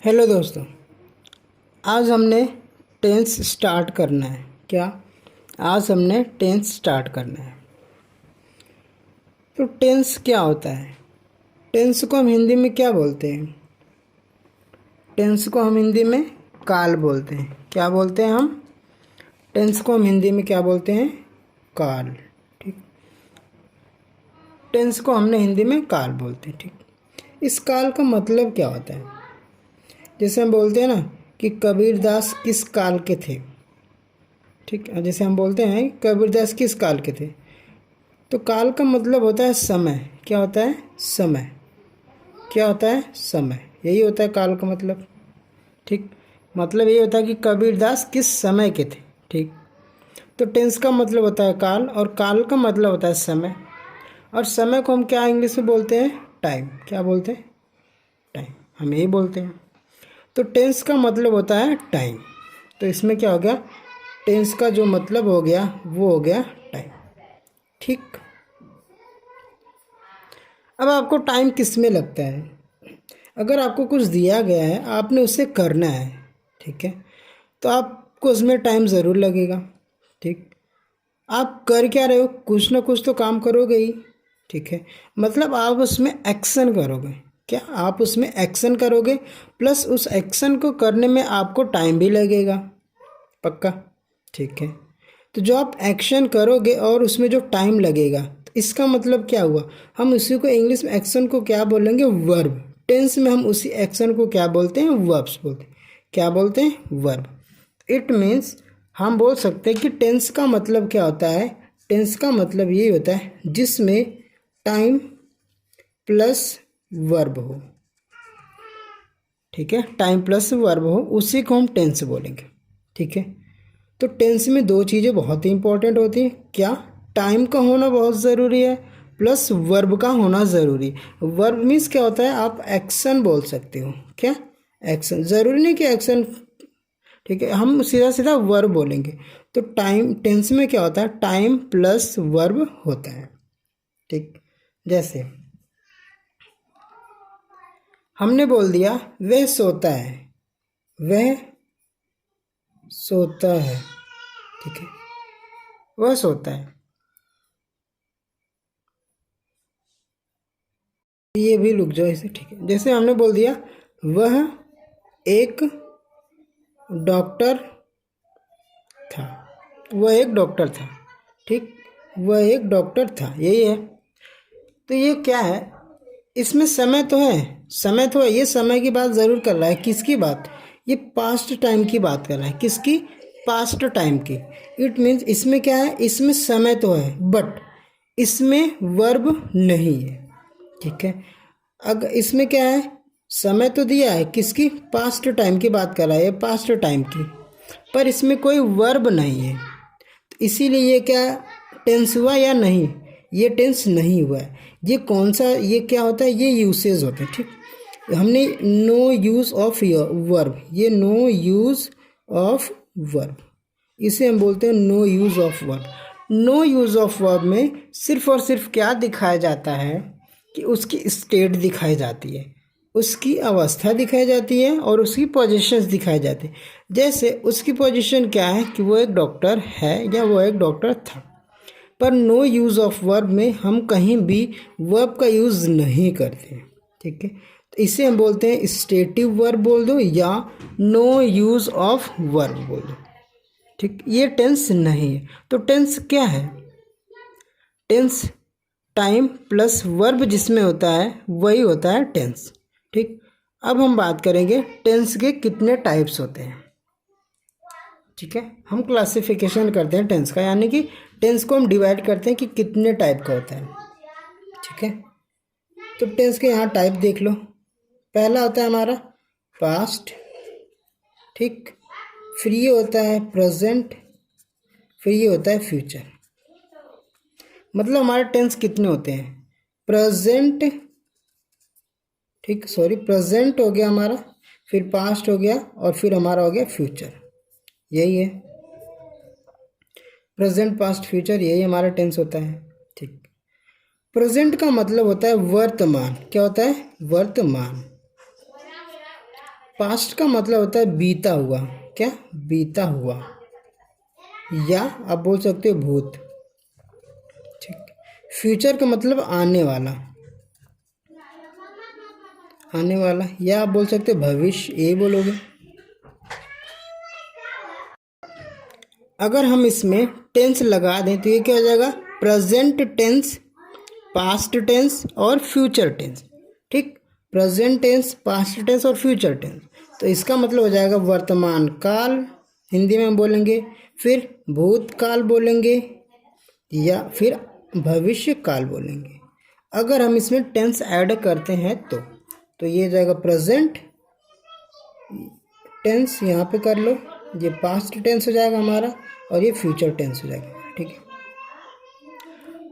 Hello दोस्तों, आज हमने टेंस स्टार्ट करना है। क्या? आज हमने टेंस स्टार्ट करना है। तो टेंस क्या होता है? टेंस को हम हिंदी में क्या बोलते हैं? टेंस को हम हिंदी में काल बोलते हैं। क्या बोलते हैं हम? टेंस को हम हिंदी में क्या बोलते हैं? काल। ठीक, टेंस को हमने हिंदी में काल बोलते हैं। ठीक, इस काल का मतलब क्या होता है? जैसे हम बोलते हैं ना कि कबीरदास किस काल के थे। ठीक, जैसे हम बोलते हैं कबीरदास किस काल के थे, तो काल का मतलब होता है समय। क्या होता है? समय। क्या होता है? समय। यही होता है काल का मतलब। ठीक, मतलब यही होता है कि कबीरदास किस समय के थे। ठीक, तो टेंस का मतलब होता है काल, और काल का मतलब होता है समय। और समय को हम क्या इंग्लिश में बोलते हैं? टाइम। क्या बोलते हैं? टाइम। हम यही बोलते हैं। तो टेंस का मतलब होता है टाइम। तो इसमें क्या हो गया? टेंस का जो मतलब हो गया वो हो गया टाइम। ठीक, अब आपको टाइम किस में लगता है? अगर आपको कुछ दिया गया है, आपने उसे करना है, ठीक है, तो आपको उसमें टाइम ज़रूर लगेगा। ठीक, आप कर क्या रहे हो? कुछ ना कुछ तो काम करोगे ही। ठीक है, मतलब आप उसमें एक्शन करोगे। क्या? आप उसमें एक्शन करोगे, प्लस उस एक्शन को करने में आपको टाइम भी लगेगा। पक्का? ठीक है, तो जो आप एक्शन करोगे और उसमें जो टाइम लगेगा, तो इसका मतलब क्या हुआ? हम उसी को इंग्लिश में एक्शन को क्या बोलेंगे? वर्ब। टेंस में हम उसी एक्शन को क्या बोलते हैं? वर्ब्स बोलते हैं। क्या बोलते हैं? वर्ब। इट मीन्स हम बोल सकते हैं कि टेंस का मतलब क्या होता है? टेंस का मतलब ये होता है जिसमें टाइम प्लस वर्ब हो। ठीक है, टाइम प्लस वर्ब हो, उसी को हम टेंस बोलेंगे। ठीक है, तो टेंस में दो चीज़ें बहुत ही इंपॉर्टेंट होती हैं। क्या? टाइम का होना बहुत ज़रूरी है, प्लस वर्ब का होना ज़रूरी है। वर्ब मीन्स क्या होता है? आप एक्शन बोल सकते हो। क्या? एक्शन। ज़रूरी नहीं कि एक्शन, ठीक है, हम सीधा सीधा वर्ब बोलेंगे। तो टाइम टेंस में क्या होता है? टाइम प्लस वर्ब होता है। ठीक, जैसे हमने बोल दिया वह सोता है। वह सोता है। ठीक है, वह सोता है, ये भी रुक जाओ इसे। ठीक है, जैसे हमने बोल दिया वह एक डॉक्टर था। वह एक डॉक्टर था। ठीक, वह एक डॉक्टर था, यही है। तो ये क्या है? इसमें समय तो है। समय तो है, ये समय की बात ज़रूर कर रहा है। किसकी बात? ये पास्ट टाइम की बात कर रहा है। किसकी? पास्ट टाइम की। इट मीन्स इसमें क्या है? इसमें समय तो है, बट इसमें वर्ब नहीं है। ठीक है, अगर इसमें क्या है? समय तो दिया है, किसकी? पास्ट टाइम की बात कर रहा है, पास्ट टाइम की, पर इसमें कोई वर्ब नहीं है। तो इसीलिए ये क्या टेंस हुआ या नहीं? ये टेंस नहीं हुआ है। ये कौन सा, ये क्या होता है? ये यूसेज होते हैं। ठीक, हमने नो यूज़ ऑफ वर्ब, ये नो यूज़ ऑफ वर्ब, इसे हम बोलते हैं no use of verb. No use of verb में सिर्फ और सिर्फ क्या दिखाया जाता है कि उसकी स्टेट दिखाई जाती है, उसकी अवस्था दिखाई जाती है, और उसकी पोजीशंस दिखाई जाती है। जैसे उसकी पोजीशन क्या है कि वो एक डॉक्टर है या वो एक डॉक्टर था। पर नो यूज़ ऑफ वर्ब में हम कहीं भी वर्ब का यूज़ नहीं करते। ठीक है, तो इसे हम बोलते हैं स्टेटिव वर्ब बोल दो या नो यूज़ ऑफ वर्ब बोल दो। ठीक, ये टेंस नहीं है। तो टेंस क्या है? टेंस टाइम प्लस वर्ब जिसमें होता है वही होता है टेंस। ठीक, अब हम बात करेंगे टेंस के कितने टाइप्स होते हैं। ठीक है, हम क्लासिफिकेशन करते हैं टेंस का, यानी कि टेंस को हम डिवाइड करते हैं कि कितने टाइप का होता है। ठीक है, तो टेंस के यहाँ टाइप देख लो। पहला होता है हमारा पास्ट। ठीक, फिर ये होता है प्रेजेंट, फिर ये होता है फ्यूचर। मतलब हमारे टेंस कितने होते हैं? प्रेजेंट, ठीक, सॉरी, प्रेजेंट हो गया हमारा, फिर पास्ट हो गया, और फिर हमारा हो गया फ्यूचर। यही है प्रेजेंट, पास्ट, फ्यूचर, यही हमारा टेंस होता है। ठीक, प्रेजेंट का मतलब होता है वर्तमान। क्या होता है? वर्तमान। पास्ट का मतलब होता है बीता हुआ, क्या, बीता हुआ, या आप बोल सकते हो भूत, ठीक। फ्यूचर का मतलब आने वाला, आने वाला, या आप बोल सकते हो भविष्य, ये बोलोगे। अगर हम इसमें टेंस लगा दें तो ये क्या हो जाएगा, प्रेजेंट टेंस, पास्ट टेंस और फ्यूचर टेंस, ठीक। प्रेजेंट टेंस, पास्ट टेंस और फ्यूचर टेंस, तो इसका मतलब हो जाएगा वर्तमान काल, हिंदी में हम बोलेंगे, फिर भूतकाल बोलेंगे, या फिर भविष्य काल बोलेंगे। अगर हम इसमें टेंस ऐड करते हैं तो ये जाएगा प्रेजेंट टेंस, यहाँ पे कर लो, ये पास्ट टेंस हो जाएगा हमारा, और ये फ्यूचर टेंस हो जाएगा, ठीक है।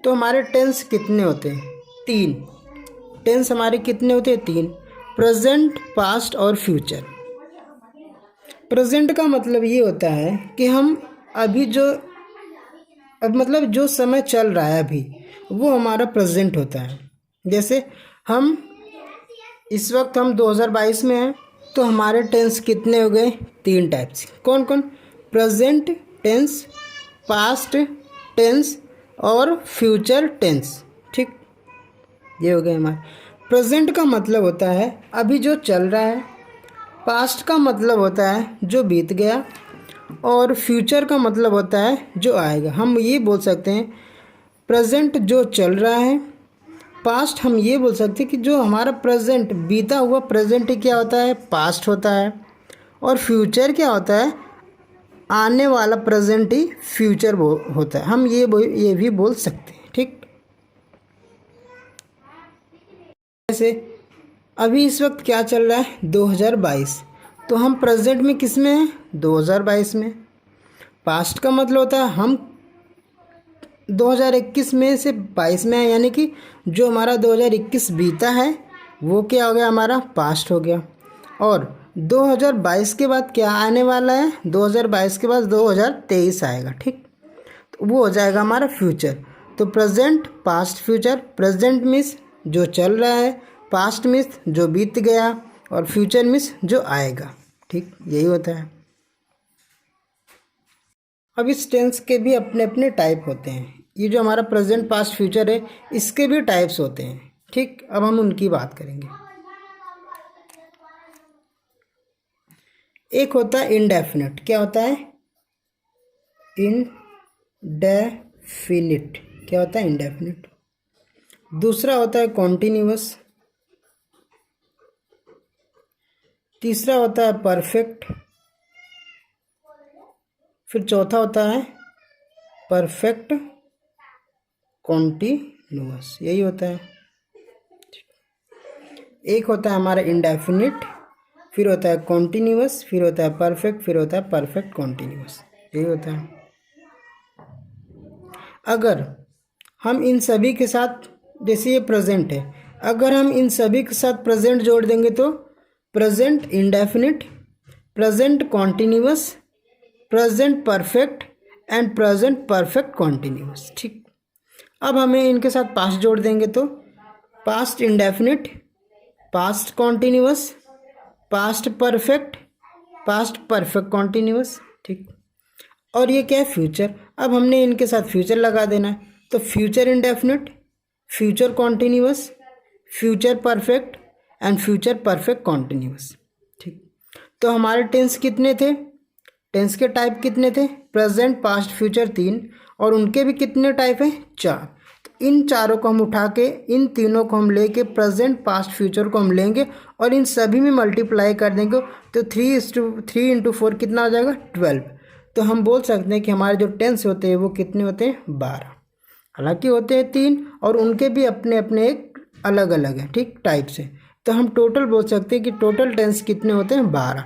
तो हमारे टेंस कितने होते हैं, 3 टेंस हमारे कितने होते हैं, 3, प्रेजेंट, पास्ट और फ्यूचर। प्रेजेंट का मतलब ये होता है कि हम अभी जो, अब मतलब जो समय चल रहा है अभी, वो हमारा प्रेजेंट होता है। जैसे हम इस वक्त हम 2022 में हैं, तो हमारे टेंस कितने हो गए, 3 टाइप्स, कौन कौन, प्रेजेंट टेंस, पास्ट टेंस और फ्यूचर टेंस, ठीक। ये हो गए हमारे। प्रेजेंट का मतलब होता है अभी जो चल रहा है, पास्ट का मतलब होता है जो बीत गया, और फ्यूचर का मतलब होता है जो आएगा। हम ये बोल सकते हैं प्रेजेंट जो चल रहा है, पास्ट हम ये बोल सकते हैं कि जो हमारा प्रेजेंट बीता हुआ प्रेजेंट ही क्या होता है, पास्ट होता है, और फ्यूचर क्या होता है, आने वाला प्रेजेंट ही फ्यूचर होता है। हम ये भी बोल सकते हैं, ठीक। जैसे अभी इस वक्त क्या चल रहा है, 2022, तो हम प्रेजेंट में किस में हैं, 2022 में। पास्ट का मतलब होता है हम 2021 में से 22 में है, यानी कि जो हमारा 2021 बीता है वो क्या हो गया, हमारा पास्ट हो गया। और 2022 के बाद क्या आने वाला है, 2022 के बाद 2023 आएगा, ठीक। तो वो हो जाएगा हमारा फ्यूचर। तो present, past, future. Present means जो चल रहा है, पास्ट मीन्स जो बीत गया, और फ्यूचर मीन्स जो आएगा, ठीक। यही होता है। अब इस टेंस के भी अपने अपने टाइप होते हैं। ये जो हमारा प्रेजेंट, पास्ट, फ्यूचर है, इसके भी टाइप्स होते हैं, ठीक। अब हम उनकी बात करेंगे। एक होता है इनडेफिनिट, क्या होता है, इनडेफिनिट, क्या होता है, इनडेफिनिट। दूसरा होता है कॉन्टिन्यूअस, तीसरा होता है परफेक्ट, फिर चौथा होता है परफेक्ट कॉन्टिन्यूअस, यही होता है। एक होता है हमारा इंडेफिनिट, फिर होता है कॉन्टिन्यूअस, फिर होता है परफेक्ट, फिर होता है परफेक्ट कॉन्टिन्यूअस, यही होता है। अगर हम इन सभी के साथ, जैसे ये प्रेजेंट है, अगर हम इन सभी के साथ प्रेजेंट जोड़ देंगे तो present indefinite, present continuous, present perfect and present perfect continuous, ठीक। अब हमें इनके साथ पास्ट जोड़ देंगे तो past indefinite, past continuous, past perfect, past perfect continuous, ठीक। और ये क्या है, फ्यूचर। अब हमने इनके साथ फ्यूचर लगा देना है, तो future indefinite, future continuous, future perfect and future perfect continuous, ठीक। तो हमारे टेंस कितने थे, टेंस के टाइप कितने थे, प्रेजेंट, पास्ट, फ्यूचर 3, और उनके भी कितने टाइप हैं, 4। तो इन चारों को हम उठा के, इन तीनों को हम लेके प्रेजेंट, पास्ट, फ्यूचर को हम लेंगे और इन सभी में मल्टीप्लाई कर देंगे, तो 3 × 4 कितना हो जाएगा, 12। तो हम बोल सकते हैं कि हमारे जो टेंस होते हैं वो कितने होते हैं, 12। हालांकि होते हैं 3, और उनके भी अपने अपने एक अलग अलग है, ठीक, टाइप से। तो हम टोटल बोल सकते हैं कि टोटल टेंस कितने होते हैं, 12।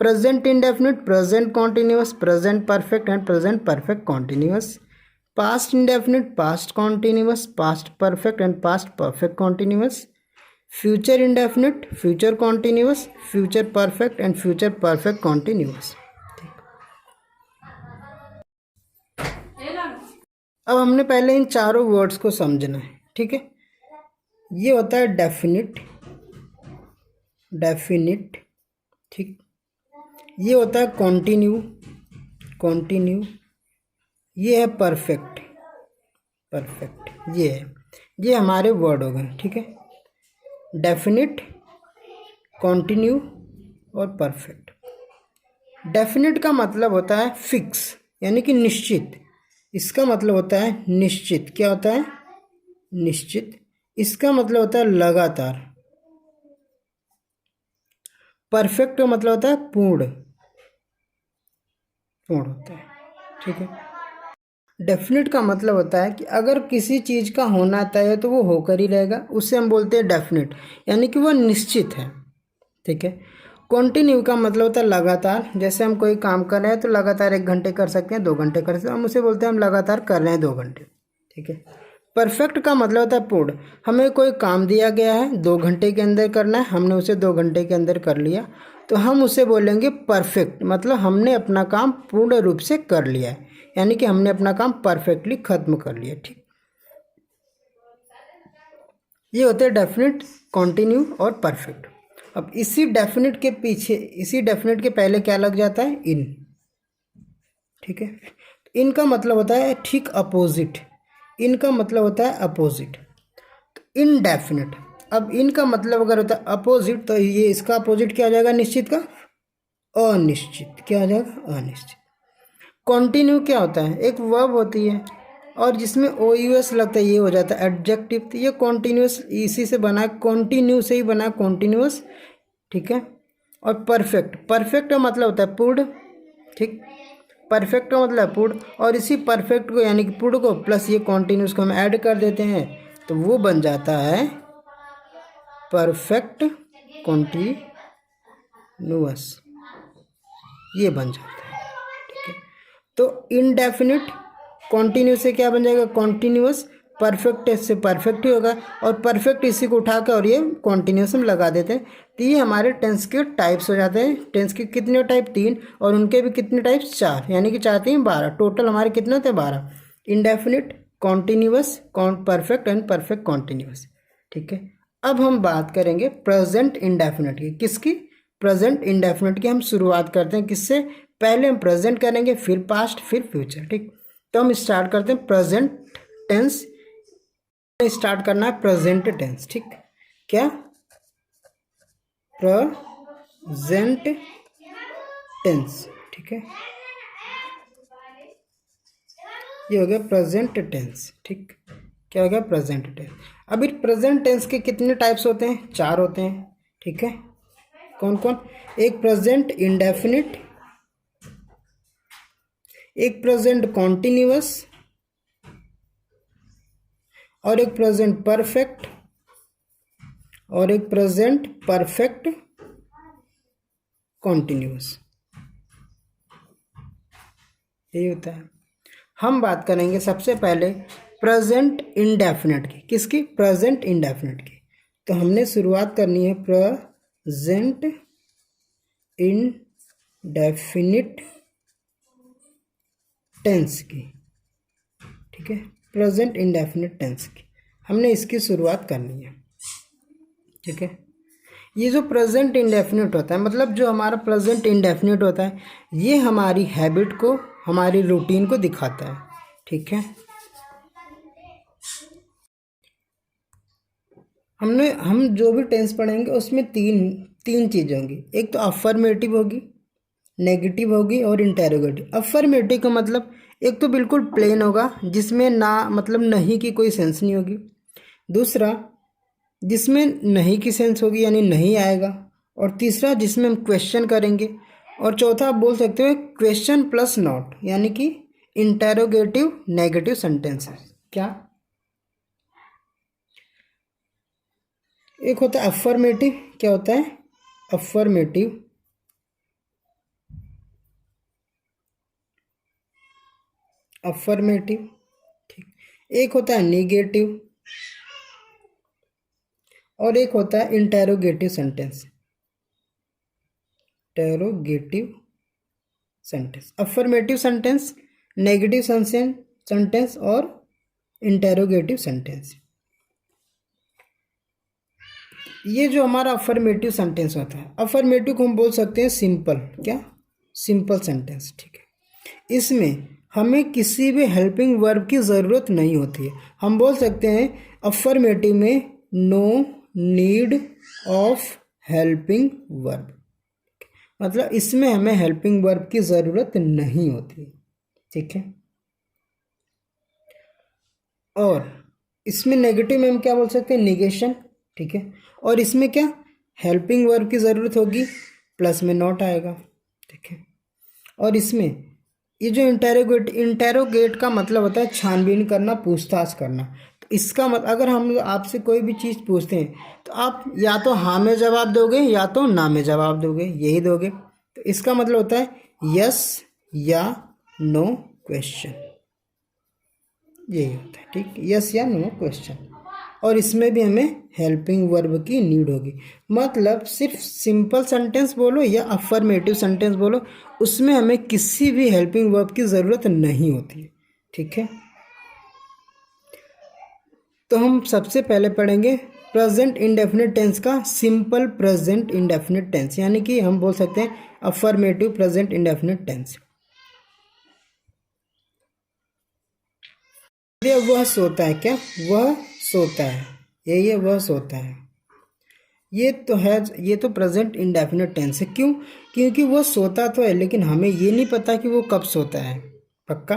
Present indefinite, present continuous, present perfect and present perfect continuous. Past indefinite, past continuous, past perfect and past perfect continuous. Future indefinite, future continuous, future perfect and future perfect continuous. अब हमने पहले इन चारों words को समझना है, ठीक है। ये होता है डेफिनिट, डेफिनिट, ठीक। ये होता है कॉन्टिन्यू, कॉन्टिन्यू। ये है परफेक्ट, परफेक्ट ये है। ये हमारे वर्ड हो गए, ठीक है। डेफिनिट, कॉन्टिन्यू और परफेक्ट। डेफिनिट का मतलब होता है फिक्स, यानी कि निश्चित। इसका मतलब होता है निश्चित। क्या होता है? निश्चित। इसका मतलब होता है लगातार। परफेक्ट का मतलब होता है पूर्ण, पूर्ण होता है, ठीक है। डेफिनेट का मतलब होता है कि अगर किसी चीज़ का होना तय है तो वो होकर ही रहेगा, उससे हम बोलते हैं डेफिनेट, यानी कि वो निश्चित है, ठीक है। कॉन्टिन्यू का मतलब होता है लगातार। जैसे हम कोई काम कर रहे हैं तो लगातार 1 घंटे कर सकते हैं, 2 घंटे कर सकते हैं, हम उसे बोलते हैं हम लगातार कर रहे हैं 2 घंटे, ठीक है। परफेक्ट का मतलब होता है पूर्ण। हमें कोई काम दिया गया है, 2 घंटे के अंदर करना है, हमने उसे 2 घंटे के अंदर कर लिया, तो हम उसे बोलेंगे परफेक्ट, मतलब हमने अपना काम पूर्ण रूप से कर लिया है, यानी कि हमने अपना काम परफेक्टली खत्म कर लिया, ठीक। ये होते हैं डेफिनेट, कॉन्टिन्यू और परफेक्ट। अब इसी डेफिनेट के पीछे, इसी डेफिनेट के पहले क्या लग जाता है? इन, ठीक है। इनका मतलब होता है ठीक अपोजिट। इनका मतलब होता है अपोजिट, इनडेफिनेट। अब इनका मतलब अगर होता है अपोजिट, तो ये इसका अपोजिट क्या हो जाएगा निश्चित का? अनिश्चित। क्या हो जाएगा? अनिश्चित। कॉन्टिन्यू क्या होता है? एक वर्ब होती है और जिसमें ओ यू एस लगता है, ये हो जाता है एडजेक्टिव। तो ये कॉन्टिन्यूस इसी से बना है, कॉन्टिन्यू से ही बना है, कॉन्टिन्यूस, ठीक है। और परफेक्ट, परफेक्ट का मतलब होता है पूर्ण, ठीक। परफेक्ट का मतलब है पूर्ण, और इसी परफेक्ट को यानी कि पूर्ण को प्लस ये कॉन्टिन्यूस को हम ऐड कर देते हैं, तो वो बन जाता है परफेक्ट कॉन्टिन्यूअस। ये बन जाता है, ठीक है। तो इनडेफिनिट कॉन्टिन्यू से क्या बन जाएगा? कॉन्टिन्यूअस। परफेक्ट से परफेक्ट ही होगा, और परफेक्ट इसी को उठाकर और ये कॉन्टिन्यूअस हम लगा देते हैं। तो ये हमारे टेंस के टाइप्स हो जाते हैं। टेंस के कितने टाइप? 3, और उनके भी कितने टाइप्स? 4, यानी कि 4 3 12, टोटल हमारे कितने होते हैं? 12। Indefinite, continuous, perfect and perfect continuous, ठीक है। अब हम बात करेंगे प्रेजेंट इंडेफिनिट की। किसकी? प्रेजेंट इंडेफिनिट की। हम शुरुआत करते हैं किससे? पहले हम प्रेजेंट करेंगे, फिर पास्ट, फिर फ्यूचर, ठीक। तो हम स्टार्ट करते हैं प्रेजेंट टेंस। स्टार्ट करना है प्रेजेंट टेंस, ठीक। क्या? प्रेजेंट टेंस, ठीक है। ये हो गया प्रेजेंट टेंस, ठीक। क्या हो गया? Present tense. अभी प्रेजेंट टेंस के कितने टाइप्स होते हैं? 4 होते हैं, ठीक है। कौन कौन? एक प्रेजेंट इंडेफिनिट, एक प्रेजेंट कॉन्टिन्यूअस, और एक प्रेजेंट परफेक्ट, और एक प्रेजेंट परफेक्ट कॉन्टिन्यूअस। यही होता है। हम बात करेंगे सबसे पहले प्रेजेंट इंडेफिनिट की। किसकी? प्रेजेंट इंडेफिनिट की। तो हमने शुरुआत करनी है प्रेजेंट इंडेफिनिट टेंस की, ठीक है। प्रेजेंट इंडेफिनिट टेंस की हमने इसकी शुरुआत करनी है, ठीक है। ये जो प्रेजेंट इंडेफिनिट होता है, मतलब जो हमारा प्रेजेंट इंडेफिनिट होता है, ये हमारी हैबिट को, हमारी रूटीन को दिखाता है, ठीक है। हम जो भी टेंस पढ़ेंगे उसमें तीन चीज़ें होंगी। एक तो अफर्मेटिव होगी, नेगेटिव होगी और इंटेरोगेटिव। अफर्मेटिव का मतलब एक तो बिल्कुल प्लेन होगा, जिसमें ना मतलब नहीं की कोई सेंस नहीं होगी। दूसरा, जिसमें नहीं की सेंस होगी, यानी नहीं आएगा। और तीसरा, जिसमें हम क्वेश्चन करेंगे। और चौथा आप बोल सकते हो क्वेश्चन प्लस नॉट, यानी कि इंटेरोगेटिव नेगेटिव सेंटेंसेस। क्या? एक होता है अफर्मेटिव। क्या होता है? अफर्मेटिव। अफर्मेटिव, ठीक। एक होता है निगेटिव, और एक होता है interrogative sentence. Interrogative sentence, affirmative sentence, negative sentence और इंटेरोगेटिव सेंटेंस। ये जो हमारा अफर्मेटिव सेंटेंस होता है, अफर्मेटिव को हम बोल सकते हैं सिंपल, क्या, सिंपल सेंटेंस, ठीक है। इसमें हमें किसी भी हेल्पिंग वर्ब की ज़रूरत नहीं होती है। हम बोल सकते हैं अफर्मेटिव में no need of helping verb, मतलब इसमें हमें हेल्पिंग वर्ब की ज़रूरत नहीं होती, ठीक है। और इसमें नेगेटिव में हम क्या बोल सकते हैं, निगेशन, ठीक है। और इसमें क्या, हेल्पिंग वर्ब की ज़रूरत होगी, प्लस में नॉट आएगा, ठीक है। और इसमें ये जो इंटेरोगेट का मतलब होता है छानबीन करना, पूछताछ करना। तो इसका मतलब अगर हम आपसे कोई भी चीज़ पूछते हैं तो आप या तो हाँ में जवाब दोगे या तो ना में जवाब दोगे, यही दोगे। तो इसका मतलब होता है यस या नो क्वेश्चन, यही होता है, ठीक, यस या नो क्वेश्चन। और इसमें भी हमें हेल्पिंग वर्ब की नीड होगी, मतलब सिर्फ सिंपल सेंटेंस बोलो या अफर्मेटिव सेंटेंस बोलो, उसमें हमें किसी भी हेल्पिंग वर्ब की ज़रूरत नहीं होती है, ठीक है। तो हम सबसे पहले पढ़ेंगे प्रेजेंट इंडेफिनिट टेंस का सिंपल प्रेजेंट इंडेफिनिट टेंस, यानी कि हम बोल सकते हैं अफर्मेटिव प्रेजेंट इंडेफिनिट टेंस। वह सोता है, क्या, वह सोता है, यही है, वह सोता है। ये तो है, ये तो प्रेजेंट इंडेफिनिट टेंस है। क्यों, क्योंकि वो सोता तो है लेकिन हमें ये नहीं पता कि वो कब सोता है, पक्का।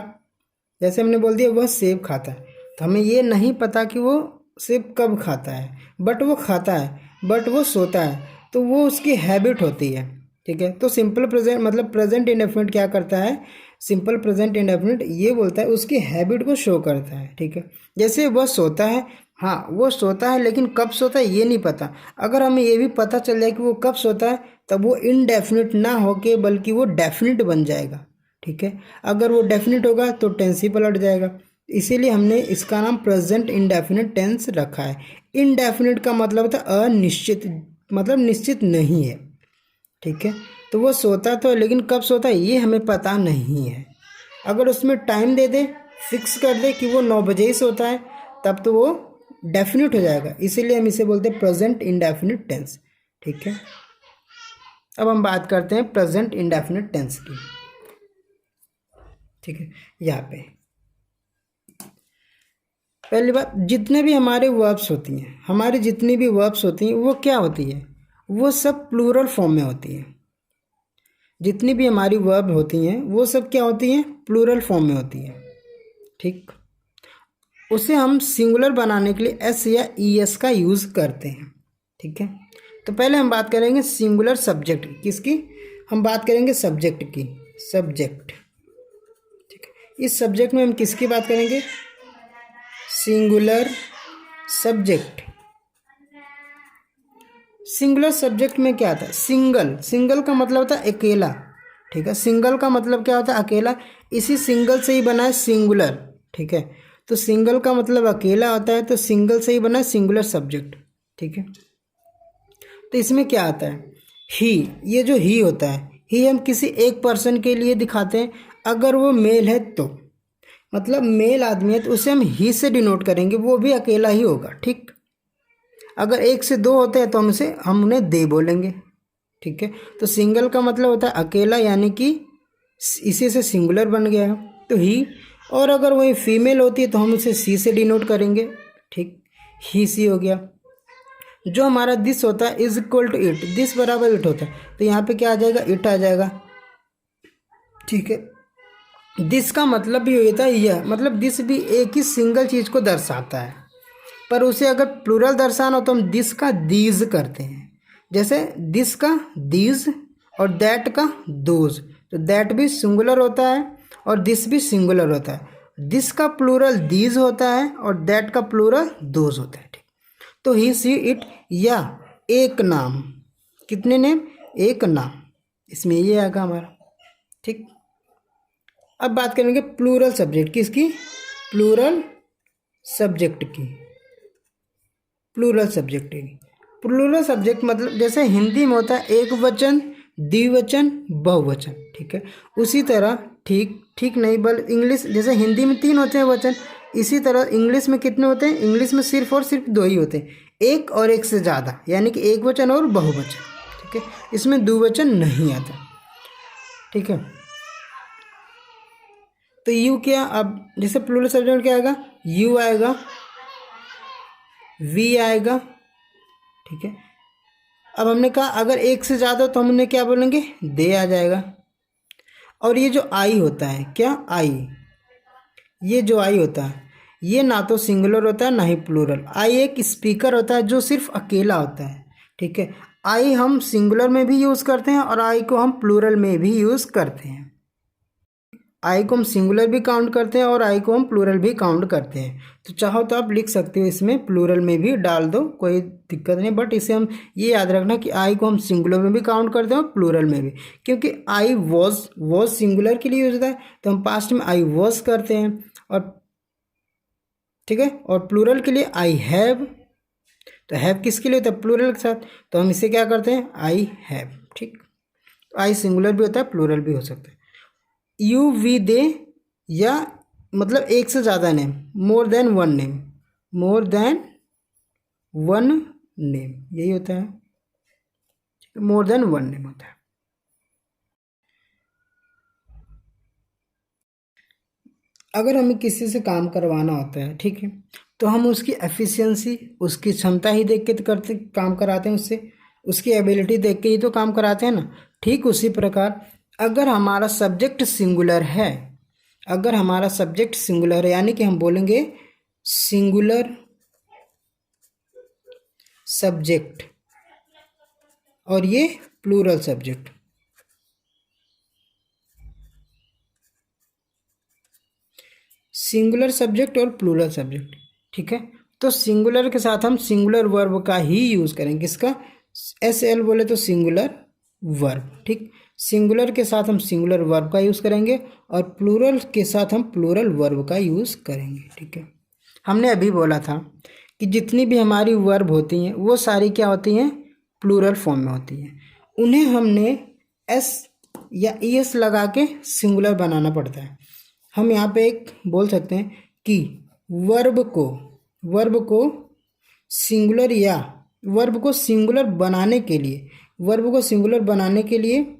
जैसे हमने बोल दिया वह सेब खाता है, तो हमें ये नहीं पता कि वो सेब कब खाता है, बट वो खाता है, बट वो सोता है, तो वो उसकी हैबिट होती है, ठीक है। तो सिंपल प्रेजेंट मतलब प्रेजेंट इंडेफिनिट क्या करता है, सिंपल प्रेजेंट इंडेफिनिट ये बोलता है उसकी हैबिट को शो करता है, ठीक है। जैसे वह सोता है, हाँ वो सोता है लेकिन कब सोता है ये नहीं पता। अगर हमें ये भी पता चल जाए कि वो कब सोता है, तब वो इनडेफिनिट ना होके बल्कि वो डेफिनिट बन जाएगा, ठीक है। अगर वो डेफिनिट होगा तो टेंस ही पलट जाएगा, इसीलिए हमने इसका नाम प्रेजेंट इंडेफिनिट टेंस रखा है। इनडेफिनिट का मतलब होता है अनिश्चित, मतलब निश्चित नहीं है, ठीक है। तो वो सोता तो है लेकिन कब सोता है ये हमें पता नहीं है। अगर उसमें टाइम दे दे, फिक्स कर दे कि वो 9 बजे ही सोता है, तब तो वो डेफिनिट हो जाएगा, इसीलिए हम इसे बोलते हैं प्रेजेंट इंडेफिनिट टेंस, ठीक है। अब हम बात करते हैं प्रेजेंट इंडेफिनिट टेंस की, ठीक है। यहाँ पे पहली बात, जितने भी हमारे वर्ब्स होती हैं, हमारी जितनी भी वर्ब्स होती हैं वो क्या होती है, वो सब प्लूरल फॉर्म में होती है। जितनी भी हमारी वर्ब होती हैं वो सब क्या होती हैं, प्लूरल फॉर्म में होती है, ठीक। उसे हम सिंगुलर बनाने के लिए एस या ई एस का यूज़ करते हैं, ठीक है। तो पहले हम बात करेंगे सिंगुलर सब्जेक्ट किसकी, हम बात करेंगे सब्जेक्ट की, सब्जेक्ट, ठीक है। इस सब्जेक्ट में हम किसकी बात करेंगे, सिंगुलर सब्जेक्ट। सिंगुलर सब्जेक्ट में क्या आता है, सिंगल, सिंगल का मतलब होता है अकेला, ठीक है। सिंगल का मतलब क्या होता है, अकेला, इसी सिंगल से ही बना है सिंगुलर, ठीक है। तो सिंगल का मतलब अकेला होता है, तो सिंगल से ही बना है सिंगुलर सब्जेक्ट, ठीक है। तो इसमें क्या आता है, ही, ये जो ही होता है, ही हम किसी एक पर्सन के लिए दिखाते हैं, अगर वो मेल है तो, मतलब मेल आदमी है तो उसे हम ही से डिनोट करेंगे, वो भी अकेला ही होगा, ठीक। अगर एक से दो होते हैं तो हम उन्हें दे बोलेंगे, ठीक है। तो सिंगल का मतलब होता है अकेला, यानी कि इसी से सिंगुलर बन गया है, तो ही। और अगर वही फीमेल होती है तो हम उसे सी से डिनोट करेंगे, ठीक, ही सी हो गया। जो हमारा दिस होता है is equal to it, this बराबर इट होता है, तो यहाँ पे क्या आ जाएगा, इट आ जाएगा, ठीक है। दिस का मतलब भी होता है यह, मतलब दिस भी एक ही सिंगल चीज़ को दर्शाता है, पर उसे अगर प्लूरल दर्शाना हो तो हम दिस का दीज करते हैं। जैसे दिस का दीज और दैट का दोज, तो दैट भी सिंगुलर होता है और दिस भी सिंगुलर होता है। दिस का प्लूरल दीज होता है और दैट का प्लूरल दोज होता है, ठीक। तो ही सी इट, या एक नाम, कितने नेम, एक नाम, इसमें ये आएगा हमारा, ठीक। अब बात करेंगे प्लूरल सब्जेक्ट किसकी, प्लूरल सब्जेक्ट की, प्लूरल सब्जेक्ट की। प्लूरल सब्जेक्ट मतलब जैसे हिंदी में होता है एक वचन, द्विवचन, बहुवचन, ठीक है। उसी तरह ठीक नहीं, इंग्लिश जैसे हिंदी में 3 होते हैं वचन, इसी तरह इंग्लिश में कितने होते हैं? इंग्लिश में सिर्फ और सिर्फ दो ही होते हैं, एक और एक से ज़्यादा, यानी कि एक वचन और बहुवचन। ठीक है, इसमें द्विवचन नहीं आता। ठीक है, तो यू क्या, अब जैसे प्लूरल सब्जेक्ट क्या आएगा? यू आएगा, वी आएगा। ठीक है, अब हमने कहा अगर एक से ज़्यादा तो हमने क्या बोलेंगे? दे आ जाएगा। और ये जो आई होता है, क्या आई, ये जो आई होता है ये ना तो सिंगुलर होता है ना ही प्लूरल। आई एक स्पीकर होता है जो सिर्फ अकेला होता है। ठीक है, आई हम सिंगुलर में भी यूज़ करते हैं और आई को हम प्लूरल में भी यूज़ करते हैं। आई को हम सिंगुलर भी काउंट करते हैं और आई को हम प्लूरल भी काउंट करते हैं। तो चाहो तो आप लिख सकते हो, इसमें प्लूरल में भी डाल दो, कोई दिक्कत नहीं। बट इसे हम ये याद रखना कि आई को हम सिंगुलर में भी काउंट करते हैं और प्लूरल में भी, क्योंकि आई वॉज सिंगुलर के लिए यूज होता है, तो हम पास्ट में आई वॉज करते हैं। और ठीक है, और प्लूरल के लिए आई हैव, तो हैव किसके लिए होता है? प्लूरल के साथ, तो हम इसे क्या करते हैं? I have. ठीक, आई सिंगुलर भी होता है, प्लूरल भी हो सकता है। यू वी दे, या मतलब एक से ज़्यादा name, more than one name, more than one name, यही होता है, मोर देन वन नेम होता है। अगर हमें किसी से काम करवाना होता है, ठीक है, तो हम उसकी एफिशिएंसी, उसकी क्षमता ही देख के करते काम कराते हैं उससे, उसकी एबिलिटी देख के ही तो काम कराते हैं ना। ठीक उसी प्रकार अगर हमारा सब्जेक्ट सिंगुलर है, अगर हमारा सब्जेक्ट सिंगुलर है, यानी कि हम बोलेंगे सिंगुलर सब्जेक्ट और ये प्लूरल सब्जेक्ट, सिंगुलर सब्जेक्ट और प्लूरल सब्जेक्ट। ठीक है, तो सिंगुलर के साथ हम सिंगुलर वर्ब का ही यूज़ करेंगे। किसका? एस एल बोले तो सिंगुलर वर्ब। ठीक, सिंगुलर के साथ हम सिंगुलर वर्ब का यूज़ करेंगे और प्लूरल के साथ हम प्लूरल वर्ब का यूज़ करेंगे। ठीक है, हमने अभी बोला था कि जितनी भी हमारी वर्ब होती हैं वो सारी क्या होती हैं? प्लूरल फॉर्म में होती हैं। उन्हें हमने एस या ई एस लगा के सिंगुलर बनाना पड़ता है। हम यहाँ पे एक बोल सकते हैं कि वर्ब को सिंगुलर, या वर्ब को सिंगुलर बनाने के लिए, वर्ब को सिंगुलर बनाने के लिए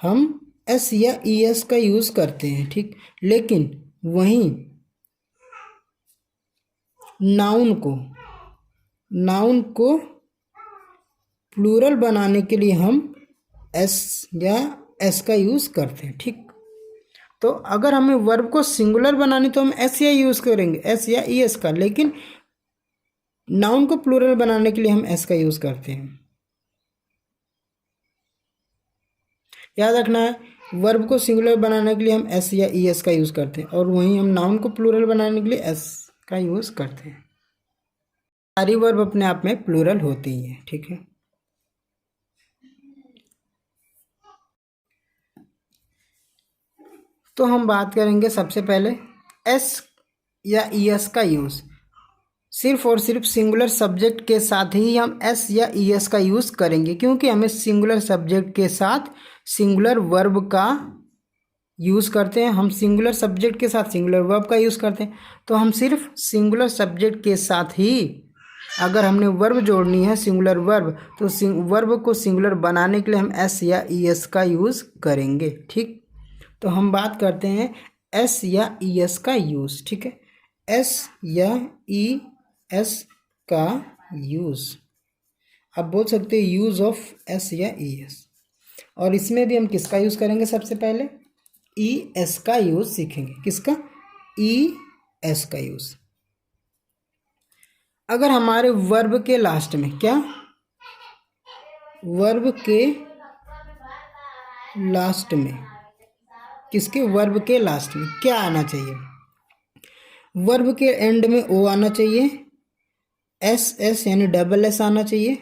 हम एस या ई एस का यूज़ करते हैं। ठीक, लेकिन वहीं नाउन को प्लूरल बनाने के लिए हम एस या एस का यूज़ करते हैं। ठीक, तो अगर हमें वर्ब को सिंगुलर बनानी तो हम एस या यूज़ करेंगे, एस या ई एस का, लेकिन नाउन को प्लूरल बनाने के लिए हम एस का यूज़ करते हैं। याद रखना है, वर्ब को सिंगुलर बनाने के लिए हम एस या ई एस का यूज़ करते हैं और वहीं हम नाउन को प्लूरल बनाने के लिए एस का यूज़ करते हैं। सारी वर्ब अपने आप में प्लूरल होती ही है। ठीक है, तो हम बात करेंगे सबसे पहले एस या ई एस का यूज़। सिर्फ और सिर्फ सिंगुलर सब्जेक्ट के साथ ही हम एस या ई एस का यूज़ करेंगे, क्योंकि हमें सिंगुलर सब्जेक्ट के साथ सिंगुलर वर्ब का यूज़ करते हैं। हम सिंगुलर सब्जेक्ट के साथ सिंगुलर वर्ब का यूज़ करते हैं, तो हम सिर्फ सिंगुलर सब्जेक्ट के साथ ही अगर हमने वर्ब जोड़नी है, सिंगुलर वर्ब, तो वर्ब को सिंगुलर बनाने के लिए हम एस या ई एस का यूज़ करेंगे। ठीक, तो हम बात करते हैं एस या ई एस का यूज़। ठीक है, एस या ई एस का यूज़, आप बोल सकते हैं यूज़ ऑफ एस या ई एस। और इसमें भी हम किसका यूज़ करेंगे? सबसे पहले ई एस का यूज़ सीखेंगे। किसका? ई एस का यूज़। अगर हमारे वर्ब के लास्ट में, क्या वर्ब के लास्ट में, किसके? वर्ब के लास्ट में क्या आना चाहिए? वर्ब के एंड में ओ आना चाहिए, एस एस यानी डबल एस आना चाहिए,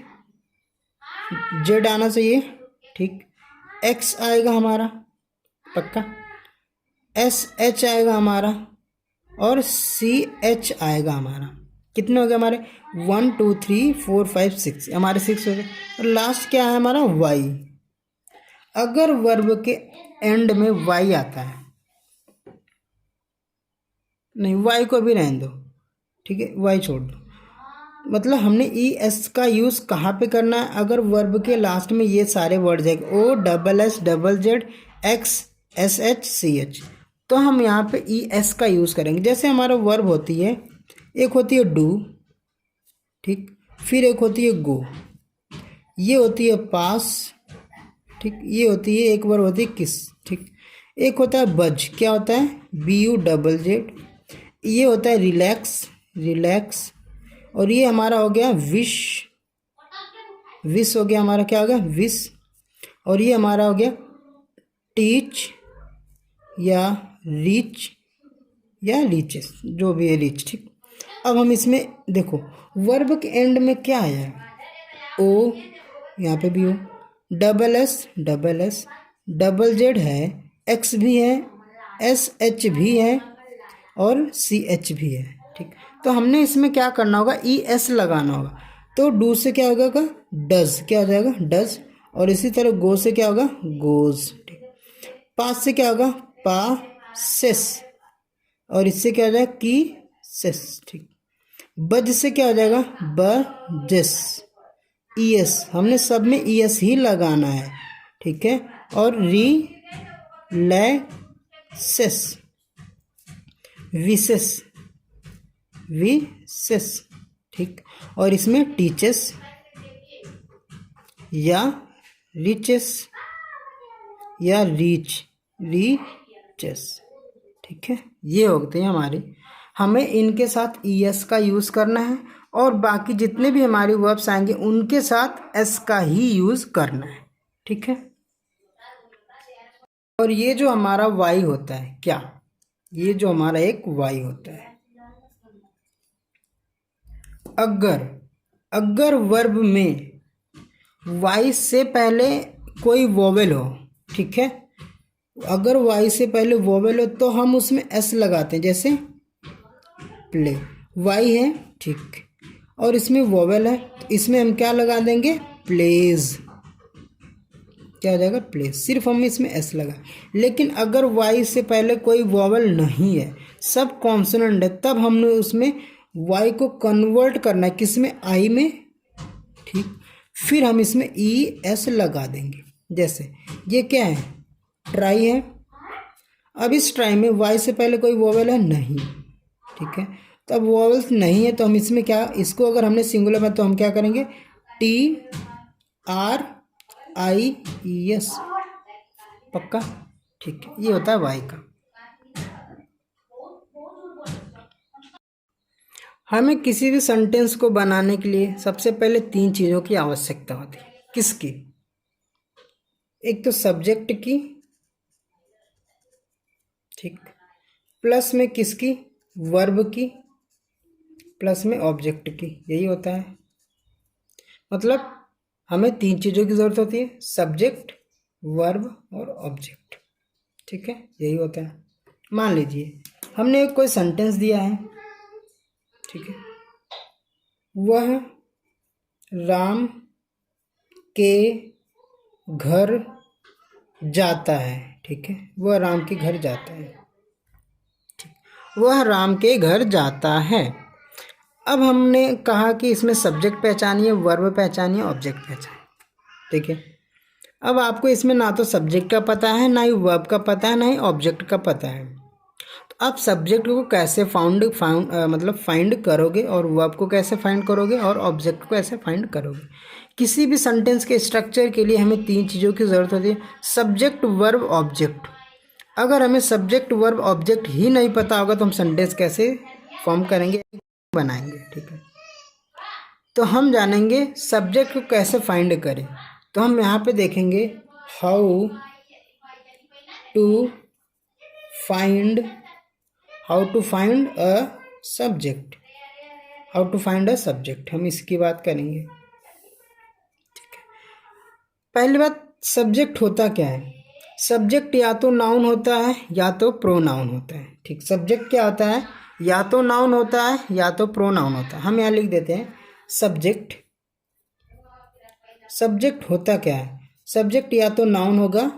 जेड आना चाहिए। ठीक, एक्स आएगा हमारा पक्का, एस एच आएगा हमारा और सी एच आएगा हमारा। कितने हो गए हमारे? 1 2 3 4 5 6, हमारे 6 हो गए। और लास्ट क्या है हमारा? वाई। अगर वर्ब के एंड में वाई आता है नहीं, वाई को भी रहने दो, ठीक है, वाई छोड़ दो। मतलब हमने ई एस का यूज़ कहाँ पे करना है, अगर वर्ब के लास्ट में ये सारे वर्ड जाएंगे, O double S double Z X S H C H, तो हम यहाँ पे ई एस का यूज़ करेंगे। जैसे हमारा वर्ब होती है, एक होती है डू, ठीक, फिर एक होती है गो, ये होती है पास, ठीक, ये होती है एक वर्ब होती है किस, ठीक, एक होता है बज, क्या होता है, बी यू डबल जेड, ये होता है रिलैक्स, रिलैक्स, और ये हमारा हो गया विश, विश हो गया हमारा, क्या हो गया, विश, और ये हमारा हो गया टीच या रीच या रीचेस, जो भी है रीच, ठीक। अब हम इसमें देखो वर्ब के एंड में क्या आया है, ओ, यहाँ पे भी हो, डबल एस डबल जेड है, एक्स भी है, एस एच भी है, और सी एच भी है, ठीक। तो हमने इसमें क्या करना होगा, ई एस लगाना होगा। तो डू से क्या होगा, डज, क्या हो जाएगा, डज, और इसी तरह गो से क्या होगा, गोज, ठीक। पास से क्या होगा, पासेस, और इससे क्या हो जाएगा, की सेस, ठीक। बज से क्या हो जाएगा, बजस, ई एस, हमने सब में ई एस ही लगाना है, ठीक है। और रिलैक्सेस, विसेस, विसेस, ठीक। और इसमें टीचेस या रिचेस या रीच, रीचेस, ठीक है। ये होते हैं हमारे, हमें इनके साथ ई एस का यूज़ करना है, और बाकी जितने भी हमारे वर्ब्स आएंगे उनके साथ एस का ही यूज़ करना है, ठीक है। और ये जो हमारा वाई होता है, क्या, ये जो हमारा एक वाई होता है, अगर अगर वर्ब में वाई से पहले कोई वोवेल हो, ठीक है, अगर वाई से पहले वोवेल हो तो हम उसमें एस लगाते हैं, जैसे प्ले, वाई है, ठीक, और इसमें वोवेल है, तो इसमें हम क्या लगा देंगे, प्लेज, क्या हो जाएगा, प्लेज, सिर्फ हम इसमें एस लगा। लेकिन अगर वाई से पहले कोई वोवेल नहीं है, सब कॉन्सोनेंट है, तब हमने उसमें वाई को कन्वर्ट करना है, किस में, आई में, ठीक, फिर हम इसमें ई एस लगा देंगे। जैसे ये क्या है, ट्राई है, अब इस ट्राई में वाई से पहले कोई वोवेल है नहीं, ठीक है, तो अब वोवेल्स नहीं है तो हम इसमें क्या, इसको अगर हमने सिंगुलर में तो हम क्या करेंगे, टी आर आई ई एस, पक्का, ठीक है, ये होता है वाई का। हमें किसी भी सेंटेंस को बनाने के लिए सबसे पहले 3 चीज़ों की आवश्यकता होती है, किसकी, एक तो सब्जेक्ट की, ठीक, प्लस में किसकी, वर्ब की, प्लस में ऑब्जेक्ट की, यही होता है। मतलब हमें 3 चीज़ों की ज़रूरत होती है, सब्जेक्ट, वर्ब और ऑब्जेक्ट, ठीक है, यही होता है। मान लीजिए हमने कोई सेंटेंस दिया है, ठीक है, वह राम के घर जाता है, ठीक है, वह राम के घर जाता है, ठीक, वह राम के घर जाता है। अब हमने कहा कि इसमें सब्जेक्ट पहचानिए, वर्ब पहचानिए, ऑब्जेक्ट पहचानिए, ठीक है। अब आपको इसमें ना तो सब्जेक्ट का पता है, ना ही वर्ब का पता है, ना ही ऑब्जेक्ट का पता है, तो आप सब्जेक्ट को कैसे मतलब फाइंड करोगे, और वर्ब को कैसे फाइंड करोगे, और ऑब्जेक्ट को कैसे फाइंड करोगे। किसी भी सेंटेंस के स्ट्रक्चर के लिए हमें 3 चीज़ों की ज़रूरत होती है, सब्जेक्ट, वर्ब, ऑब्जेक्ट। अगर हमें सब्जेक्ट, वर्ब, ऑब्जेक्ट ही नहीं पता होगा तो हम सेंटेंस कैसे फॉर्म करेंगे, बनाएंगे, ठीक है। तो हम जानेंगे सब्जेक्ट को कैसे फाइंड करें। तो हम यहाँ पे देखेंगे how to find, how to find a subject, how to find a subject, हम इसकी बात करेंगे, ठीक है। पहली बात, सब्जेक्ट होता क्या है, सब्जेक्ट या तो नाउन होता है या तो प्रोनाउन होता है, ठीक। सब्जेक्ट क्या होता है, या तो नाउन होता है या तो प्रोनाउन होता है। हम यहाँ लिख देते हैं सब्जेक्ट, सब्जेक्ट होता क्या है, सब्जेक्ट या तो नाउन होगा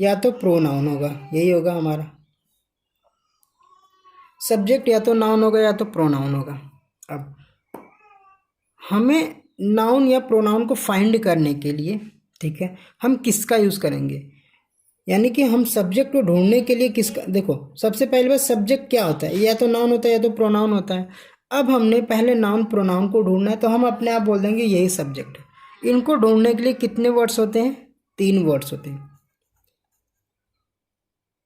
या तो प्रोनाउन होगा, यही होगा हमारा। सब्जेक्ट या तो नाउन होगा या तो प्रोनाउन होगा। अब हमें नाउन या प्रोनाउन को फाइंड करने के लिए, ठीक है, हम किसका यूज़ करेंगे, यानी कि हम सब्जेक्ट को ढूंढने के लिए किसका, देखो सबसे पहले बात सब्जेक्ट क्या होता है, या तो नाउन होता है या तो प्रोनाउन होता है। अब हमने पहले नाउन प्रोनाउन को ढूंढना है, तो हम अपने आप बोल देंगे यही सब्जेक्ट है। इनको ढूंढने के लिए कितने वर्ड्स होते हैं, 3 वर्ड्स होते हैं,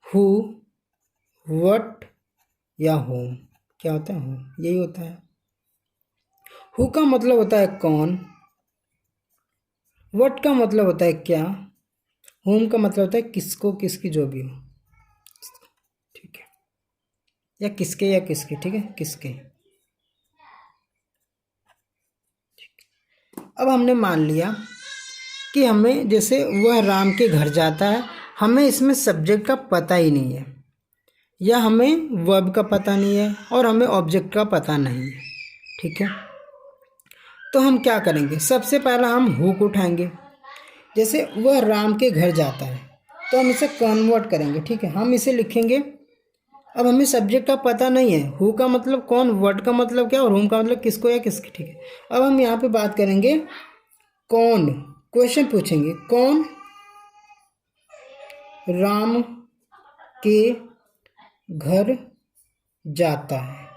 हु, व्हाट या होम। क्या होता है, होम, यही होता है। हु का मतलब होता है कौन, व्हाट का मतलब होता है क्या, होम का मतलब होता है किसको, किसकी, जो भी हो, ठीक है, या किसके, ठीक है, किसके। अब हमने मान लिया कि हमें, जैसे वह राम के घर जाता है, हमें इसमें सब्जेक्ट का पता ही नहीं है, या हमें वर्ब का पता नहीं है, और हमें ऑब्जेक्ट का पता नहीं है, ठीक है। तो हम क्या करेंगे, सबसे पहला हम हु को उठाएंगे। जैसे वह राम के घर जाता है, तो हम इसे कन्वर्ट करेंगे, ठीक है, हम इसे लिखेंगे। अब हमें सब्जेक्ट का पता नहीं है, हु का मतलब कौन, वर्ड का मतलब क्या, और होम का मतलब किसको या किसकी, ठीक है। अब हम यहाँ पे बात करेंगे कौन, क्वेश्चन पूछेंगे, कौन राम के घर जाता है,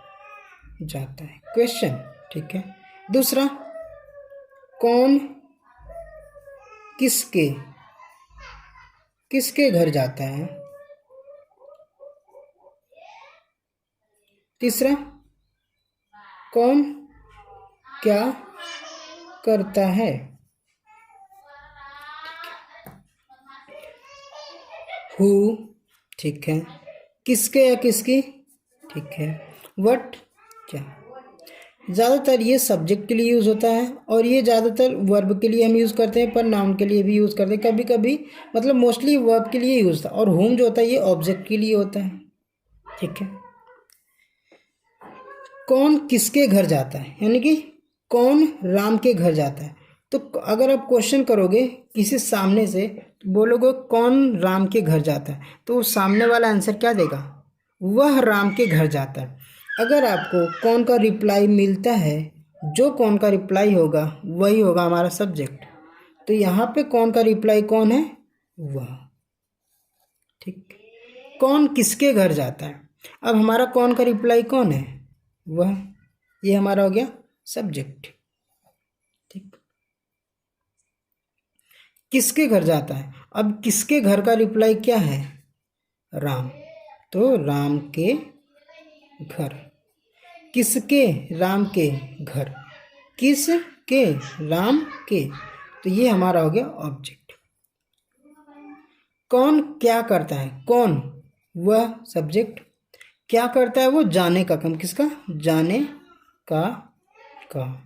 क्वेश्चन, ठीक है। दूसरा, कौन किसके घर जाता है। तीसरा, कौन क्या करता है। हु, ठीक है, किसके या किसकी, ठीक है, व्हाट, क्या। ज़्यादातर ये सब्जेक्ट के लिए यूज़ होता है, और ये ज़्यादातर वर्ब के लिए हम यूज़ करते हैं, पर नाउन के लिए भी यूज़ करते हैं कभी कभी, मतलब मोस्टली वर्ब के लिए यूज़ होता है। और होम जो होता है ये ऑब्जेक्ट के लिए होता है, ठीक है। कौन किसके घर जाता है, यानी कि कौन राम के घर जाता है। तो अगर आप क्वेश्चन करोगे किसी सामने से, तो बोलोगे कौन राम के घर जाता है, तो उस सामने वाला आंसर क्या देगा, वह राम के घर जाता है। अगर आपको कौन का रिप्लाई मिलता है, जो कौन का रिप्लाई होगा वही होगा हमारा सब्जेक्ट। तो यहाँ पे कौन का रिप्लाई कौन है, वह, ठीक। कौन किसके घर जाता है, अब हमारा कौन का रिप्लाई कौन है, वह, ये हमारा हो गया सब्जेक्ट, ठीक। किसके घर जाता है, अब किसके घर का रिप्लाई क्या है, राम, तो राम के घर। किसके, राम के घर, किस के, राम के, तो ये हमारा हो गया ऑब्जेक्ट। कौन क्या करता है, कौन, वह सब्जेक्ट, क्या करता है, वो जाने का काम, किसका, जाने का काम,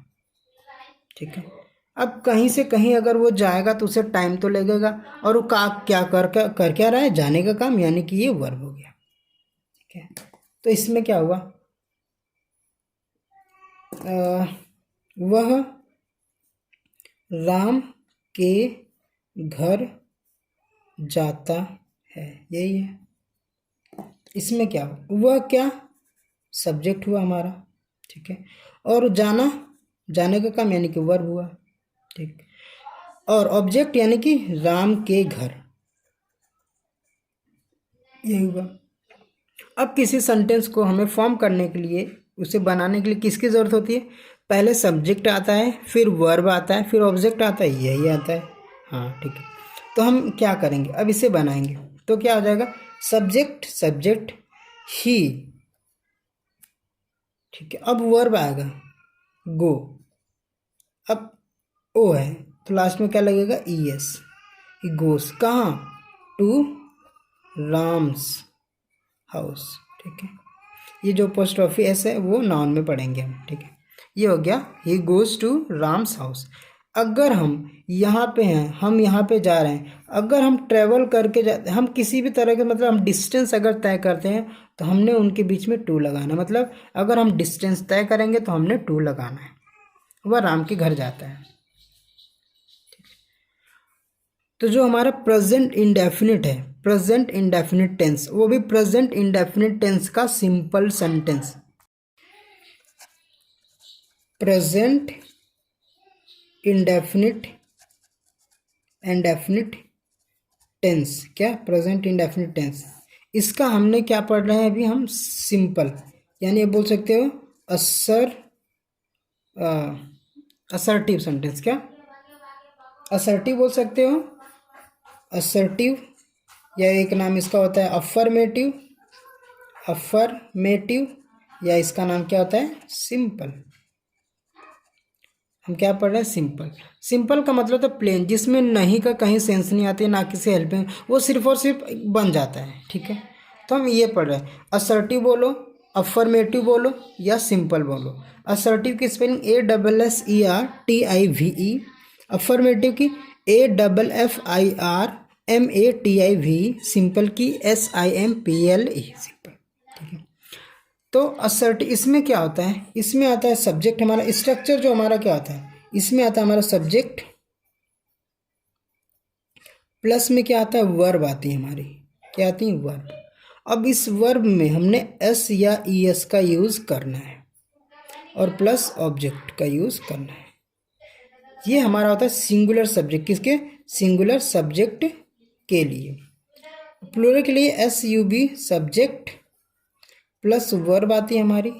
ठीक है। अब कहीं से कहीं अगर वो जाएगा तो उसे टाइम तो लगेगा, और वो क्या कर क्या रहा है, जाने का काम, यानी कि ये वर्ब हो गया, ठीक है। तो इसमें क्या हुआ, वह राम के घर जाता है, यही है। इसमें क्या हुआ, वह क्या सब्जेक्ट हुआ हमारा, ठीक है, और जाना, जाने का काम, यानी कि वर्ब हुआ, ठीक। और ऑब्जेक्ट यानी कि राम के घर, यही हुआ। अब किसी सेंटेंस को हमें फॉर्म करने के लिए, उसे बनाने के लिए किसकी ज़रूरत होती है, पहले सब्जेक्ट आता है, फिर वर्ब आता है, फिर ऑब्जेक्ट आता है, यही आता है, हाँ, ठीक है। तो हम क्या करेंगे, अब इसे बनाएंगे, तो क्या हो जाएगा, सब्जेक्ट सब्जेक्ट ही, ठीक है। अब वर्ब आएगा गो, अब ओ है तो लास्ट में क्या लगेगा, ई एस, गोस, कहाँ, टू राम्स हाउस, ठीक है। ये जो पोस्ट ऑफिस है वो नाउन में पढ़ेंगे हम, ठीक है। ये हो गया, he goes to Ram's house. अगर हम यहाँ पे हैं, हम यहाँ पे जा रहे हैं, अगर हम ट्रेवल करके जाते, हम किसी भी तरह के, मतलब हम डिस्टेंस अगर तय करते हैं, तो हमने उनके बीच में टू लगाना है, मतलब अगर हम डिस्टेंस तय करेंगे तो हमने टू लगाना है। वह राम के घर जाता है, तो जो हमारा प्रेजेंट इंडेफिनिट है, प्रेजेंट इंडेफिनिट टेंस, वो भी प्रेजेंट इंडेफिनिट टेंस का simple sentence. Present indefinite indefinite tense, क्या प्रेजेंट इंडेफिनिट टेंस, इसका हमने क्या पढ़ रहे हैं अभी हम, सिंपल, यानी ये बोल सकते हो असर्टिव सेंटेंस, क्या असर्टिव बोल सकते हो, असर्टिव, या एक नाम इसका होता है अफर्मेटिव, अफर्मेटिव, या इसका नाम क्या होता है सिंपल। हम क्या पढ़ रहे हैं सिंपल। सिंपल का मतलब तो प्लेन, जिसमें नहीं का कहीं सेंस नहीं आती, ना किसी हेल्पिंग, वो सिर्फ और सिर्फ बन जाता है, ठीक है। तो हम ये पढ़ रहे हैं, असर्टिव बोलो, अफर्मेटिव बोलो, या सिंपल बोलो। असर्टिव की स्पेलिंग ASSERTIVE, अफर्मेटिव की AFFIRMATIVE, सिंपल की SIMPLE, सिंपल, ठीक है। तो असर्टिव इसमें क्या होता है, इसमें आता है सब्जेक्ट, हमारा स्ट्रक्चर जो हमारा क्या होता है, इसमें आता है हमारा सब्जेक्ट, प्लस में क्या आता है वर्ब आती है हमारी, क्या आती है वर्ब। अब इस वर्ब में हमने एस या ES का यूज़ करना है और प्लस ऑब्जेक्ट का यूज़ करना है। ये हमारा होता है सिंगुलर सब्जेक्ट, किसके, सिंगुलर सब्जेक्ट के लिए। प्लूरल के लिए SUB सब्जेक्ट प्लस वर्ब आती है हमारी,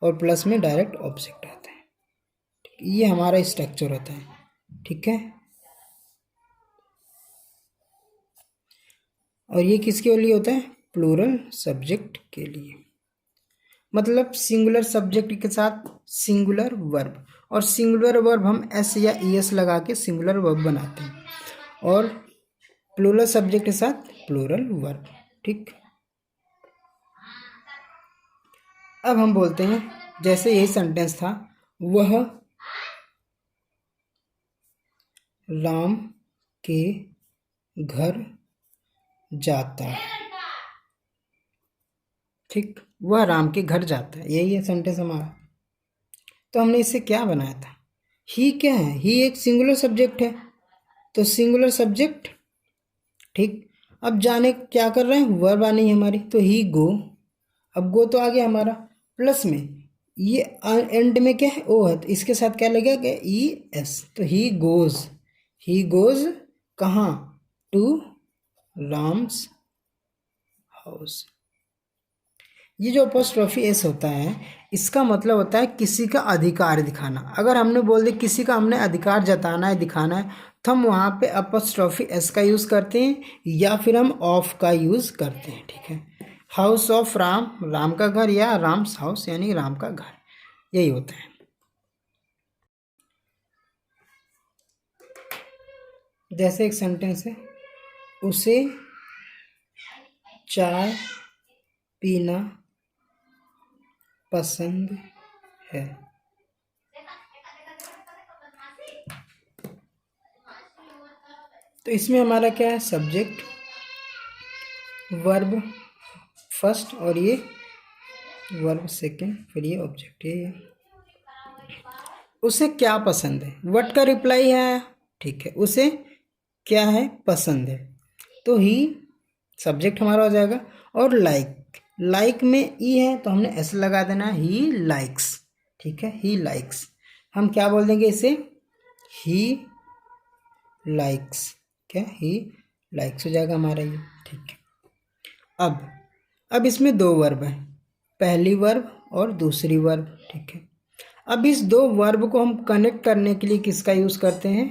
और प्लस में डायरेक्ट ऑब्जेक्ट आता है। ये हमारा स्ट्रक्चर होता है, ठीक है। और ये किसके लिए होता है, प्लूरल सब्जेक्ट के लिए, मतलब सिंगुलर सब्जेक्ट के साथ सिंगुलर वर्ब, और सिंगुलर वर्ब हम S या ES लगा के सिंगुलर वर्ब बनाते हैं, और प्लूरल सब्जेक्ट के साथ प्लूरल वर्ब, ठीक। अब हम बोलते हैं, जैसे यही सेंटेंस था, वह राम के घर जाता है, ठीक, वह राम के घर जाता है, यही है सेंटेंस हमारा। तो हमने इससे क्या बनाया था, ही क्या है, ही एक सिंगुलर सब्जेक्ट है, तो सिंगुलर सब्जेक्ट, ठीक। अब जाने क्या कर रहे हैं, वर्ब आनी है हमारी, तो ही गो, अब गो तो आ गया हमारा, प्लस में ये एंड में क्या है ओ है, तो इसके साथ क्या लगेगा क्या ES, तो ही गोज कहाँ, टू राम्स हाउस। ये जो अपोस्ट्रोफी एस होता है, इसका मतलब होता है किसी का अधिकार दिखाना। अगर हमने बोल दिया किसी का हमने अधिकार जताना है, दिखाना है, तो हम वहाँ पे अपोस्ट्रोफी एस का यूज़ करते हैं, या फिर हम ऑफ का यूज़ करते हैं, ठीक है। हाउस ऑफ राम, राम का घर, या राम्स हाउस यानी राम का घर, यही होता है। जैसे एक सेंटेंस है, उसे चाय पीना पसंद है, तो इसमें हमारा क्या है, सब्जेक्ट, वर्ब फर्स्ट, और ये वर्ब सेकंड, फिर ये ऑब्जेक्ट, ये उसे क्या पसंद है, व्हाट का रिप्लाई है, ठीक है, उसे क्या है पसंद है, तो ही सब्जेक्ट हमारा हो जाएगा। और लाइक में ई है तो हमने एस लगा देना, ही लाइक्स, ठीक है, ही लाइक्स, हम क्या बोल देंगे इसे, ही लाइक्स, क्या ही लाइक्स हो जाएगा हमारा ये, ठीक है। अब इसमें दो वर्ब है, पहली वर्ब और दूसरी वर्ब, ठीक है। अब इस दो वर्ब को हम कनेक्ट करने के लिए किसका यूज़ करते हैं,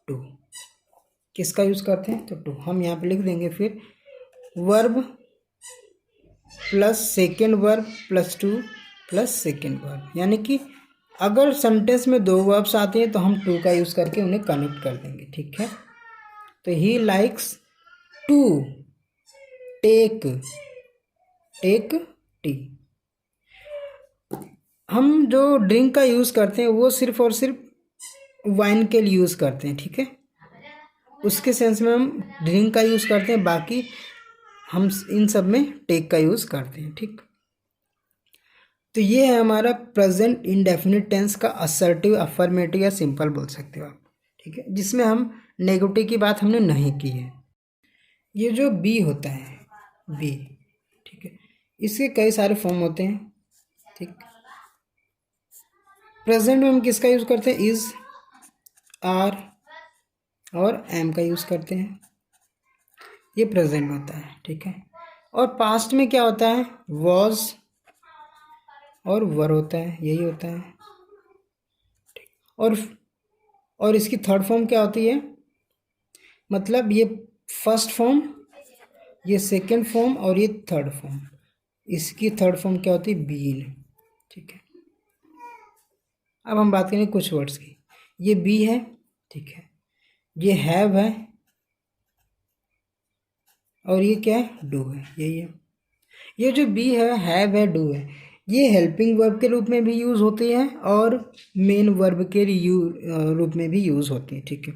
टू, किसका यूज़ करते हैं, तो टू। हम यहाँ पे लिख देंगे फिर verb plus second verb plus two plus second verb, यानी कि अगर सेंटेंस में दो वर्ब्स आते हैं तो हम टू का यूज़ करके उन्हें कनेक्ट कर देंगे, ठीक है। तो he likes to take tea. हम जो ड्रिंक का यूज़ करते हैं वो सिर्फ और सिर्फ वाइन के लिए यूज़ करते हैं, ठीक है, उसके सेंस में हम ड्रिंक का यूज़ करते हैं, बाकी हम इन सब में टेक का यूज़ करते हैं, ठीक। तो ये है हमारा प्रेजेंट इंडेफिनिट टेंस का असर्टिव, अफर्मेटिव या सिंपल बोल सकते हो आप, ठीक है, जिसमें हम नेगेटिव की बात हमने नहीं की है। ये जो बी होता है, बी, ठीक है, इसके कई सारे फॉर्म होते हैं, ठीक। प्रेजेंट में हम किसका यूज़ करते हैं? इज़, आर और एम का यूज़ करते हैं, ये प्रेजेंट होता है, ठीक है। और पास्ट में क्या होता है? वॉज और वर होता है, यही होता है। और इसकी थर्ड फॉर्म क्या होती है? मतलब ये फर्स्ट फॉर्म, ये सेकंड फॉर्म और ये थर्ड फॉर्म, इसकी थर्ड फॉर्म क्या होती है? बीन, ठीक है। अब हम बात करेंगे कुछ वर्ड्स की। ये बी है, ठीक है, ये हैव है, और ये क्या है? डू है, यही है। ये जो बी है, हैव है, डू है, ये हेल्पिंग वर्ब के रूप में भी यूज़ होती है और मेन वर्ब के रूप में भी यूज़ होती है, ठीक है।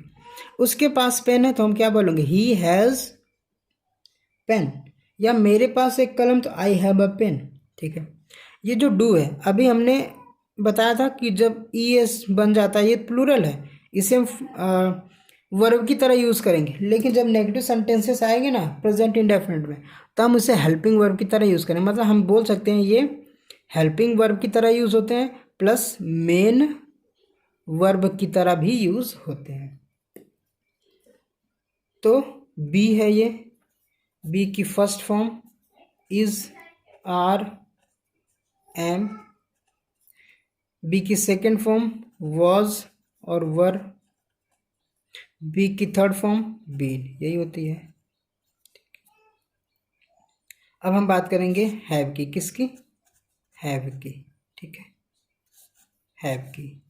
उसके पास पेन है तो हम क्या बोलेंगे? He has pen. या मेरे पास एक कलम तो आई हैव अ पेन, ठीक है। ये जो डू है, अभी हमने बताया था कि जब ई एस बन जाता है, ये प्लूरल है, इसे हम वर्ब की तरह यूज़ करेंगे। लेकिन जब नेगेटिव सेंटेंसेस आएंगे ना प्रेजेंट इंडेफिनिट में, तो हम उसे हेल्पिंग वर्ब की तरह यूज़ करेंगे। मतलब हम बोल सकते हैं ये हेल्पिंग वर्ब की तरह यूज़ होते हैं, प्लस मेन वर्ब की तरह भी यूज़ होते हैं। तो बी है ये, बी की first form is, are, am. Be की सेकेंड फॉर्म वॉज और वर। बी की थर्ड फॉर्म बीन, यही होती है। अब हम बात करेंगे हैव की। किसकी? हैव की, ठीक है, हैव की।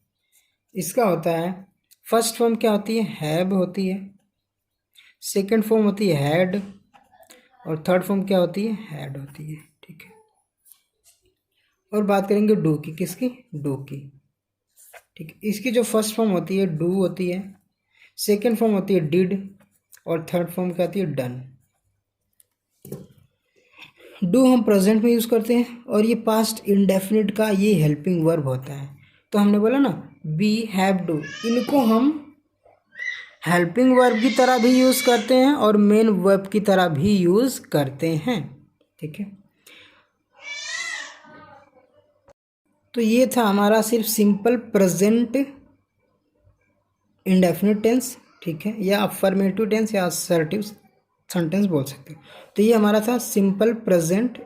इसका होता है फर्स्ट फॉर्म क्या होती है? हैव होती है, सेकेंड फॉर्म होती है हैड, और थर्ड फॉर्म क्या होती है? हैड होती है, ठीक है। और बात करेंगे डू की। किसकी? डू की, ठीक है। इसकी जो फर्स्ट फॉर्म होती है डू होती है, सेकेंड फॉर्म होती है डिड, और थर्ड फॉर्म क्या होती है? डन। डू हम प्रेजेंट में यूज़ करते हैं, और ये पास्ट इंडेफिनिट का ये हेल्पिंग वर्ब होता है। तो हमने बोला ना बी, हैव, डू, इनको हम हेल्पिंग वर्ब की तरह भी यूज़ करते हैं और मेन वर्ब की तरह भी यूज़ करते हैं, ठीक है। तो ये था हमारा सिर्फ सिंपल प्रेजेंट इंडेफिनिट टेंस, ठीक है, या अफर्मेटिव टेंस या असर्टिव सेंटेंस बोल सकते हैं। तो ये हमारा था सिंपल प्रेजेंट,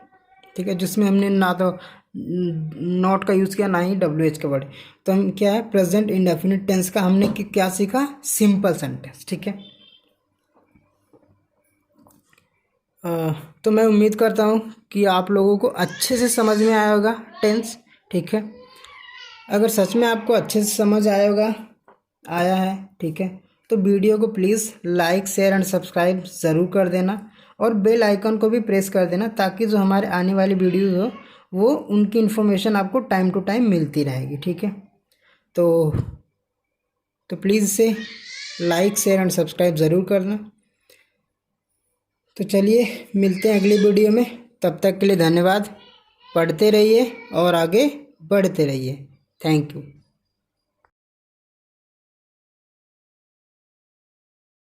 ठीक है, जिसमें हमने ना तो नॉट का यूज़ किया ना ही डब्ल्यू एच का वर्ड। तो हम क्या है, प्रेजेंट इंडेफिनिट टेंस का हमने क्या सीखा? सिंपल सेंटेंस, ठीक है। तो मैं उम्मीद करता हूँ कि आप लोगों को अच्छे से समझ में आया होगा टेंस, ठीक है। अगर सच में आपको अच्छे से समझ आया है, ठीक है, तो वीडियो को please like, share and subscribe ज़रूर कर देना, और बेल आइकन को भी प्रेस कर देना, ताकि जो हमारे आने वाली वीडियोज़ हो वो उनकी इन्फॉर्मेशन आपको टाइम टू टाइम मिलती रहेगी, ठीक है। तो प्लीज़ इसे लाइक, शेयर एंड सब्सक्राइब ज़रूर करना। तो चलिए मिलते हैं अगली वीडियो में, तब तक के लिए धन्यवाद। पढ़ते रहिए और आगे बढ़ते रहिए। Thank you.